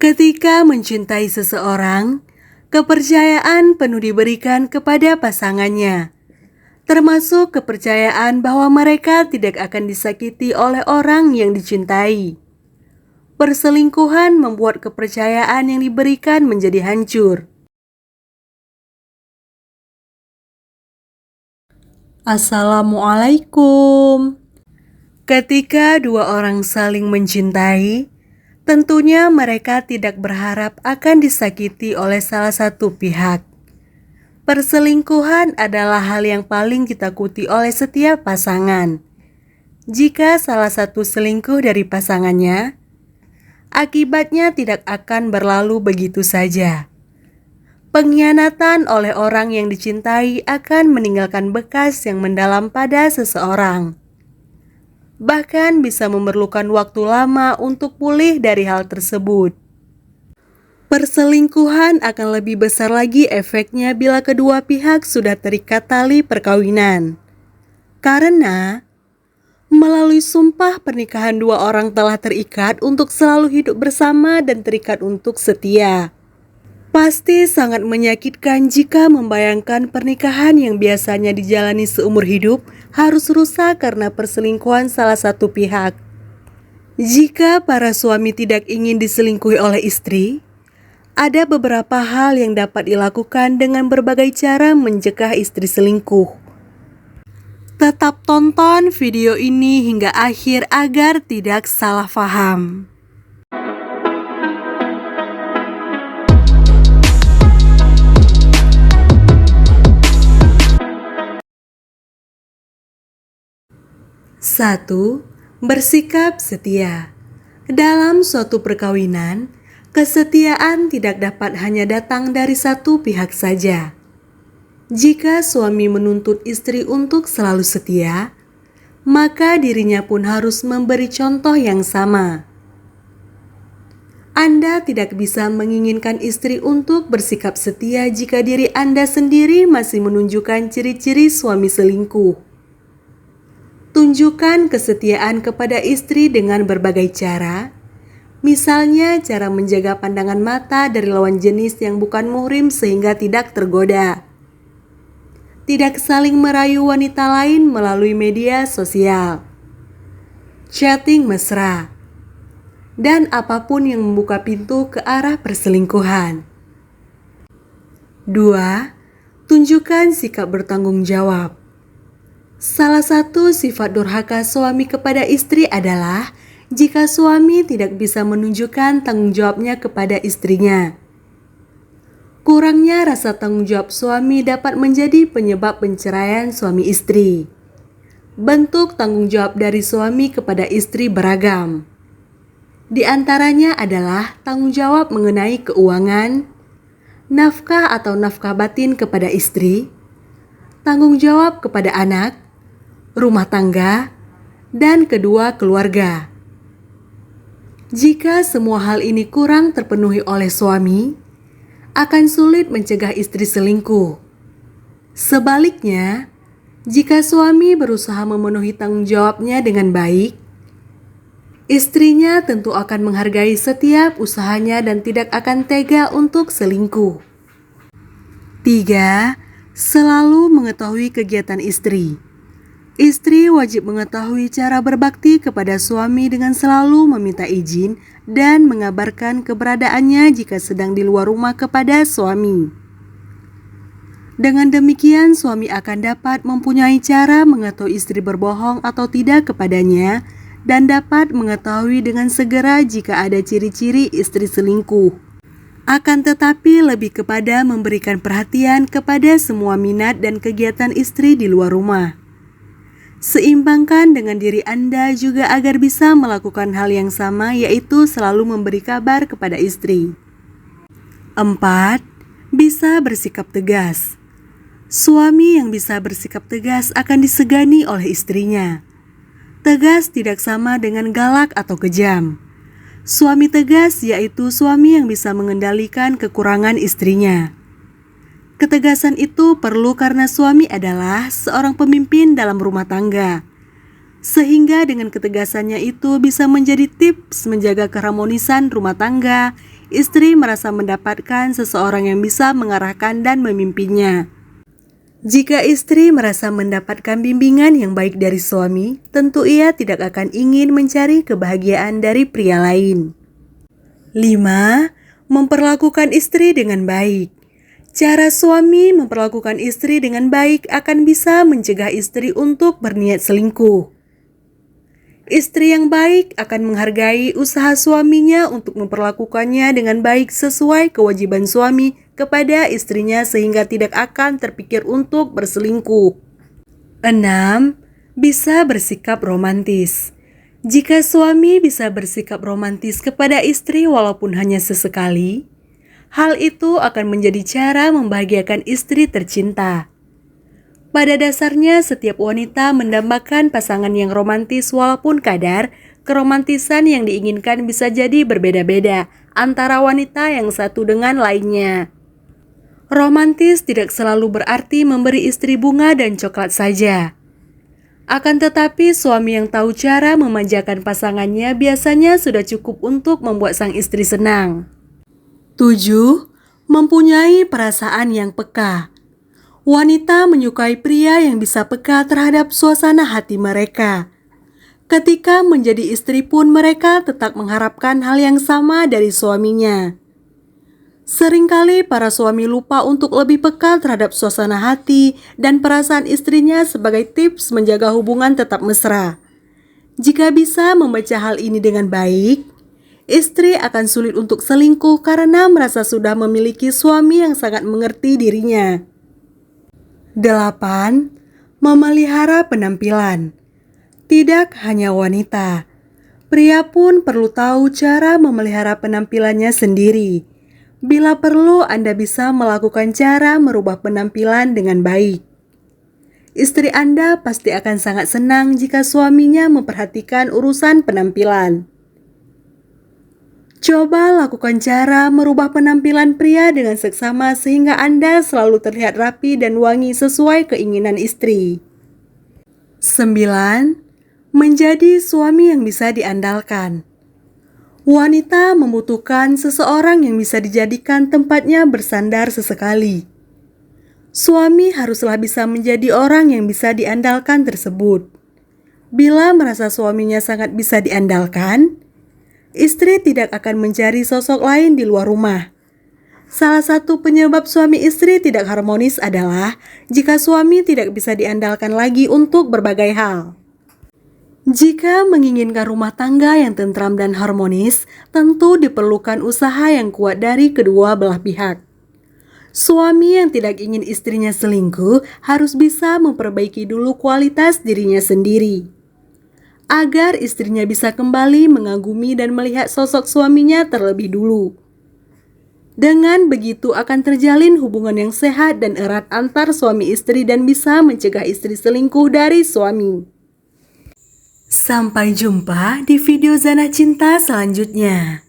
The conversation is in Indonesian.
Ketika mencintai seseorang, kepercayaan penuh diberikan kepada pasangannya, termasuk kepercayaan bahwa mereka tidak akan disakiti oleh orang yang dicintai. Perselingkuhan membuat kepercayaan yang diberikan menjadi hancur. Assalamualaikum. Ketika dua orang saling mencintai, tentunya mereka tidak berharap akan disakiti oleh salah satu pihak. Perselingkuhan adalah hal yang paling ditakuti oleh setiap pasangan. Jika salah satu selingkuh dari pasangannya, akibatnya tidak akan berlalu begitu saja. Pengkhianatan oleh orang yang dicintai akan meninggalkan bekas yang mendalam pada seseorang. Bahkan bisa memerlukan waktu lama untuk pulih dari hal tersebut. Perselingkuhan akan lebih besar lagi efeknya bila kedua pihak sudah terikat tali perkawinan. Karena melalui sumpah pernikahan dua orang telah terikat untuk selalu hidup bersama dan terikat untuk setia. Pasti sangat menyakitkan jika membayangkan pernikahan yang biasanya dijalani seumur hidup harus rusak karena perselingkuhan salah satu pihak. Jika para suami tidak ingin diselingkuhi oleh istri, ada beberapa hal yang dapat dilakukan dengan berbagai cara mencegah istri selingkuh. Tetap tonton video ini hingga akhir agar tidak salah paham. Satu, bersikap setia. Dalam suatu perkawinan, kesetiaan tidak dapat hanya datang dari satu pihak saja. Jika suami menuntut istri untuk selalu setia, maka dirinya pun harus memberi contoh yang sama. Anda tidak bisa menginginkan istri untuk bersikap setia jika diri Anda sendiri masih menunjukkan ciri-ciri suami selingkuh. Tunjukkan kesetiaan kepada istri dengan berbagai cara, misalnya cara menjaga pandangan mata dari lawan jenis yang bukan muhrim sehingga tidak tergoda. Tidak saling merayu wanita lain melalui media sosial, chatting mesra, dan apapun yang membuka pintu ke arah perselingkuhan. 2. Tunjukkan sikap bertanggung jawab. Salah satu sifat durhaka suami kepada istri adalah jika suami tidak bisa menunjukkan tanggung jawabnya kepada istrinya. Kurangnya rasa tanggung jawab suami dapat menjadi penyebab perceraian suami istri. Bentuk tanggung jawab dari suami kepada istri beragam. Di antaranya adalah tanggung jawab mengenai keuangan, nafkah atau nafkah batin kepada istri, tanggung jawab kepada anak, rumah tangga, dan kedua keluarga. Jika semua hal ini kurang terpenuhi oleh suami, akan sulit mencegah istri selingkuh. Sebaliknya, jika suami berusaha memenuhi tanggung jawabnya dengan baik, istrinya tentu akan menghargai setiap usahanya dan tidak akan tega untuk selingkuh. 3. Selalu mengetahui kegiatan istri. Istri wajib mengetahui cara berbakti kepada suami dengan selalu meminta izin dan mengabarkan keberadaannya jika sedang di luar rumah kepada suami. Dengan demikian, suami akan dapat mempunyai cara mengetahui istri berbohong atau tidak kepadanya dan dapat mengetahui dengan segera jika ada ciri-ciri istri selingkuh. Akan tetapi lebih kepada memberikan perhatian kepada semua minat dan kegiatan istri di luar rumah. Seimbangkan dengan diri Anda juga agar bisa melakukan hal yang sama, yaitu selalu memberi kabar kepada istri. 4. Bisa bersikap tegas. Suami yang bisa bersikap tegas akan disegani oleh istrinya. Tegas tidak sama dengan galak atau kejam. Suami tegas yaitu suami yang bisa mengendalikan kekurangan istrinya. Ketegasan itu perlu karena suami adalah seorang pemimpin dalam rumah tangga. Sehingga dengan ketegasannya itu bisa menjadi tips menjaga keharmonisan rumah tangga istri merasa mendapatkan seseorang yang bisa mengarahkan dan memimpinnya. Jika istri merasa mendapatkan bimbingan yang baik dari suami, tentu ia tidak akan ingin mencari kebahagiaan dari pria lain. 5. Memperlakukan istri dengan baik. Cara suami memperlakukan istri dengan baik akan bisa mencegah istri untuk berniat selingkuh. Istri yang baik akan menghargai usaha suaminya untuk memperlakukannya dengan baik sesuai kewajiban suami kepada istrinya sehingga tidak akan terpikir untuk berselingkuh. 6. Bisa bersikap romantis. Jika suami bisa bersikap romantis kepada istri walaupun hanya sesekali, hal itu akan menjadi cara membahagiakan istri tercinta. Pada dasarnya, setiap wanita mendambakan pasangan yang romantis walaupun kadar keromantisan yang diinginkan bisa jadi berbeda-beda antara wanita yang satu dengan lainnya. Romantis tidak selalu berarti memberi istri bunga dan coklat saja. Akan tetapi, suami yang tahu cara memanjakan pasangannya biasanya sudah cukup untuk membuat sang istri senang. 7. Mempunyai perasaan yang peka. Wanita menyukai pria yang bisa peka terhadap suasana hati mereka. Ketika menjadi istri pun mereka tetap mengharapkan hal yang sama dari suaminya. Seringkali para suami lupa untuk lebih peka terhadap suasana hati dan perasaan istrinya sebagai tips menjaga hubungan tetap mesra. Jika bisa membaca hal ini dengan baik, istri akan sulit untuk selingkuh karena merasa sudah memiliki suami yang sangat mengerti dirinya. 8. Memelihara penampilan. Tidak hanya wanita, pria pun perlu tahu cara memelihara penampilannya sendiri. Bila perlu, Anda bisa melakukan cara merubah penampilan dengan baik. Istri Anda pasti akan sangat senang jika suaminya memperhatikan urusan penampilan. Coba lakukan cara merubah penampilan pria dengan seksama sehingga Anda selalu terlihat rapi dan wangi sesuai keinginan istri. 9. Menjadi suami yang bisa diandalkan. Wanita membutuhkan seseorang yang bisa dijadikan tempatnya bersandar sesekali. Suami haruslah bisa menjadi orang yang bisa diandalkan tersebut. Bila merasa suaminya sangat bisa diandalkan, istri tidak akan mencari sosok lain di luar rumah. Salah satu penyebab suami istri tidak harmonis adalah jika suami tidak bisa diandalkan lagi untuk berbagai hal. Jika menginginkan rumah tangga yang tentram dan harmonis, tentu diperlukan usaha yang kuat dari kedua belah pihak. Suami yang tidak ingin istrinya selingkuh harus bisa memperbaiki dulu kualitas dirinya sendiri, agar istrinya bisa kembali mengagumi dan melihat sosok suaminya terlebih dulu. Dengan begitu akan terjalin hubungan yang sehat dan erat antar suami istri dan bisa mencegah istri selingkuh dari suami. Sampai jumpa di video Zana Cinta selanjutnya.